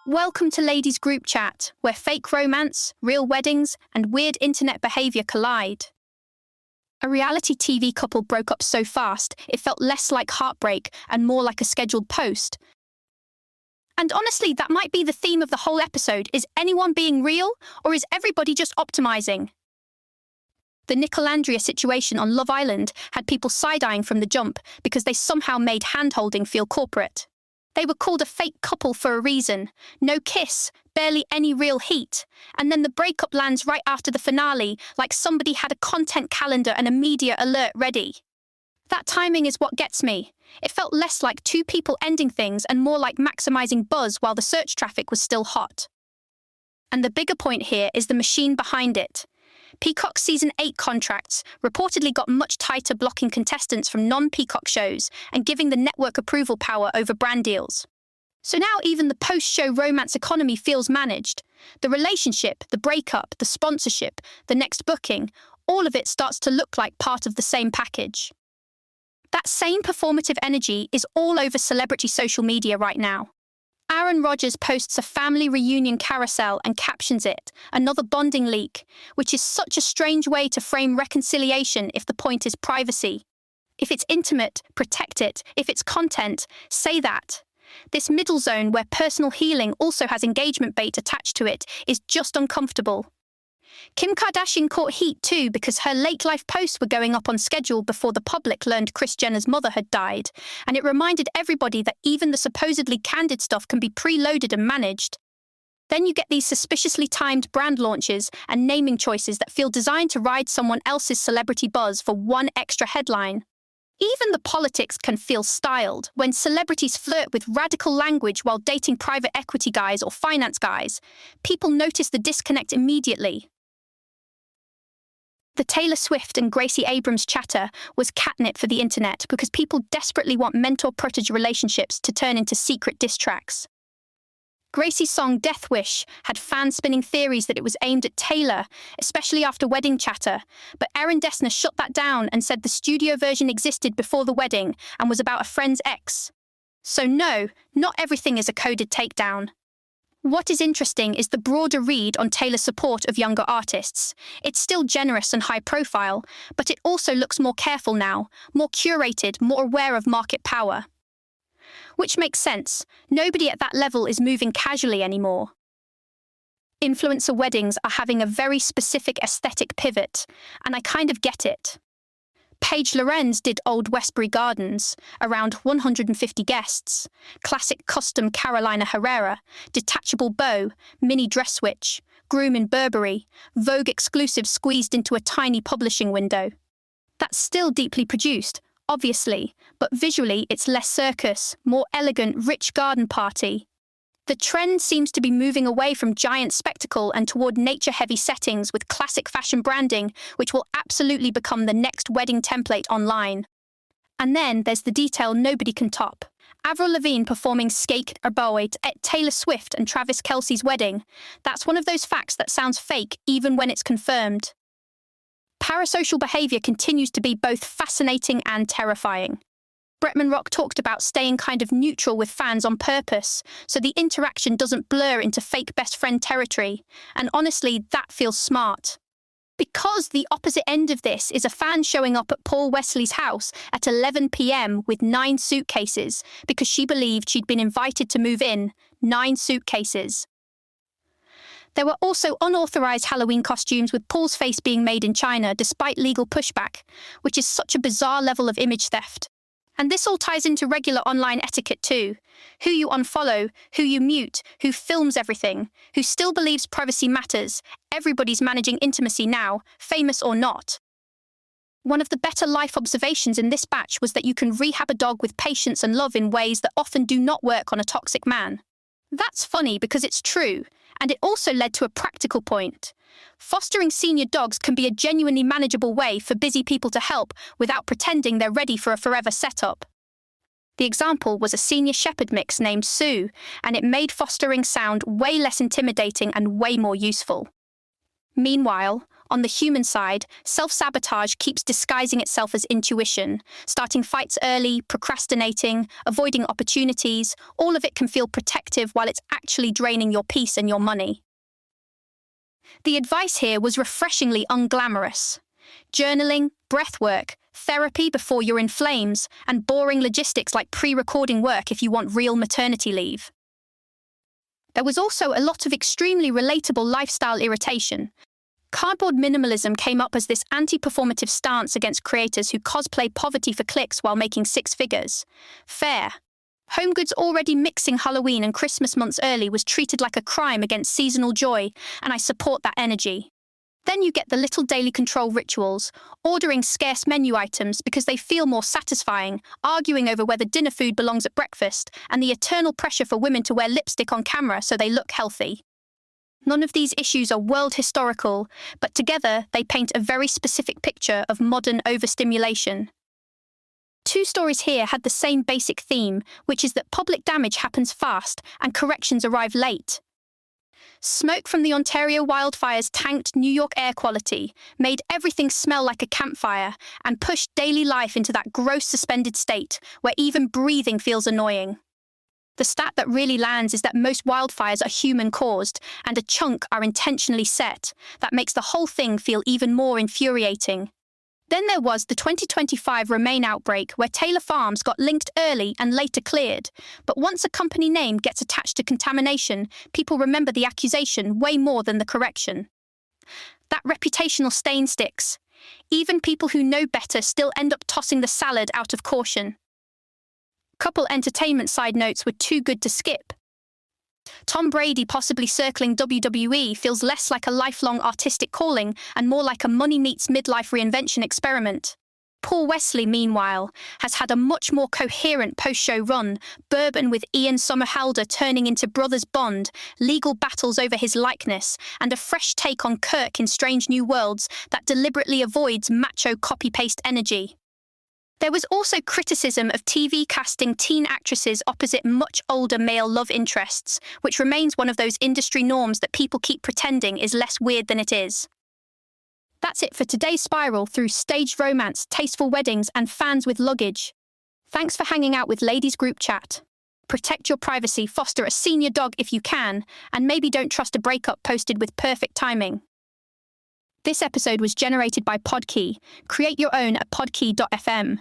Welcome to Ladies Group Chat, where fake romance, real weddings, and weird internet behavior collide. A reality TV couple broke up so fast, it felt less like heartbreak and more like a scheduled post. And honestly, that might be the theme of the whole episode. Is anyone being real, or is everybody just optimizing? The Nicolandria situation on Love Island had people side-eyeing from the jump because they somehow made hand-holding feel corporate. They were called a fake couple for a reason. No kiss, barely any real heat. And then the breakup lands right after the finale, like somebody had a content calendar and a media alert ready. That timing is what gets me. It felt less like two people ending things and more like maximizing buzz while the search traffic was still hot. And the bigger point here is the machine behind it. Peacock's Season 8 contracts reportedly got much tighter, blocking contestants from non-Peacock shows and giving the network approval power over brand deals. So now even the post-show romance economy feels managed. The relationship, the breakup, the sponsorship, the next booking, all of it starts to look like part of the same package. That same performative energy is all over celebrity social media right now. Aaron Rodgers posts a family reunion carousel and captions it, "Another bonding leak," which is such a strange way to frame reconciliation if the point is privacy. If it's intimate, protect it. If it's content, say that. This middle zone where personal healing also has engagement bait attached to it is just uncomfortable. Kim Kardashian caught heat too because her late life posts were going up on schedule before the public learned Kris Jenner's mother had died, and it reminded everybody that even the supposedly candid stuff can be preloaded and managed. Then you get these suspiciously timed brand launches and naming choices that feel designed to ride someone else's celebrity buzz for one extra headline. Even the politics can feel styled. When celebrities flirt with radical language while dating private equity guys or finance guys, people notice the disconnect immediately. The Taylor Swift and Gracie Abrams chatter was catnip for the internet because people desperately want mentor-protege relationships to turn into secret diss tracks. Gracie's song Death Wish had fans spinning theories that it was aimed at Taylor, especially after wedding chatter, but Aaron Dessner shut that down and said the studio version existed before the wedding and was about a friend's ex. So no, not everything is a coded takedown. What is interesting is the broader read on Taylor's support of younger artists. It's still generous and high profile, but it also looks more careful now, more curated, more aware of market power. Which makes sense. Nobody at that level is moving casually anymore. Influencer weddings are having a very specific aesthetic pivot, and I kind of get it. Paige Lorenz did Old Westbury Gardens, around 150 guests, classic custom Carolina Herrera, detachable bow, mini dress switch, groom in Burberry, Vogue exclusive squeezed into a tiny publishing window. That's still deeply produced, obviously, but visually it's less circus, more elegant, rich garden party. The trend seems to be moving away from giant spectacle and toward nature-heavy settings with classic fashion branding, which will absolutely become the next wedding template online. And then there's the detail nobody can top. Avril Lavigne performing Skate Arboid at Taylor Swift and Travis Kelce's wedding. That's one of those facts that sounds fake even when it's confirmed. Parasocial behavior continues to be both fascinating and terrifying. Bretman Rock talked about staying kind of neutral with fans on purpose, so the interaction doesn't blur into fake best friend territory, and honestly, that feels smart. Because the opposite end of this is a fan showing up at Paul Wesley's house at 11 p.m. with 9 suitcases, because she believed she'd been invited to move in, 9 suitcases. There were also unauthorized Halloween costumes with Paul's face being made in China despite legal pushback, which is such a bizarre level of image theft. And this all ties into regular online etiquette too. Who you unfollow, who you mute, who films everything, who still believes privacy matters. Everybody's managing intimacy now, famous or not. One of the better life observations in this batch was that you can rehab a dog with patience and love in ways that often do not work on a toxic man. That's funny because it's true, and it also led to a practical point. Fostering senior dogs can be a genuinely manageable way for busy people to help without pretending they're ready for a forever setup. The example was a senior shepherd mix named Sue, and it made fostering sound way less intimidating and way more useful. Meanwhile, On the human side, self-sabotage keeps disguising itself as intuition, starting fights early, procrastinating, avoiding opportunities. All of it can feel protective while it's actually draining your peace and your money. The advice here was refreshingly unglamorous. Journaling, breathwork, therapy before you're in flames, and boring logistics like pre-recording work if you want real maternity leave. There was also a lot of extremely relatable lifestyle irritation. Cardboard minimalism came up as this anti-performative stance against creators who cosplay poverty for clicks while making six figures. Fair. HomeGoods already mixing Halloween and Christmas months early was treated like a crime against seasonal joy, and I support that energy. Then you get the little daily control rituals, ordering scarce menu items because they feel more satisfying, arguing over whether dinner food belongs at breakfast, and the eternal pressure for women to wear lipstick on camera so they look healthy. None of these issues are world historical, but together they paint a very specific picture of modern overstimulation. Two stories here had the same basic theme, which is that public damage happens fast and corrections arrive late. Smoke from the Ontario wildfires tanked New York air quality, made everything smell like a campfire, and pushed daily life into that gross suspended state where even breathing feels annoying. The stat that really lands is that most wildfires are human-caused, and a chunk are intentionally set. That makes the whole thing feel even more infuriating. Then there was the 2025 romaine outbreak where Taylor Farms got linked early and later cleared. But once a company name gets attached to contamination, people remember the accusation way more than the correction. That reputational stain sticks. Even people who know better still end up tossing the salad out of caution. Couple entertainment side notes were too good to skip. Tom Brady possibly circling WWE feels less like a lifelong artistic calling and more like a money meets midlife reinvention experiment. Paul Wesley, meanwhile, has had a much more coherent post-show run, Bourbon with Ian Somerhalder turning into Brothers Bond, legal battles over his likeness, and a fresh take on Kirk in Strange New Worlds that deliberately avoids macho copy-paste energy. There was also criticism of TV casting teen actresses opposite much older male love interests, which remains one of those industry norms that people keep pretending is less weird than it is. That's it for today's spiral through staged romance, tasteful weddings, and fans with luggage. Thanks for hanging out with Ladies Group Chat. Protect your privacy, foster a senior dog if you can, and maybe don't trust a breakup posted with perfect timing. This episode was generated by Podkey. Create your own at podkey.fm.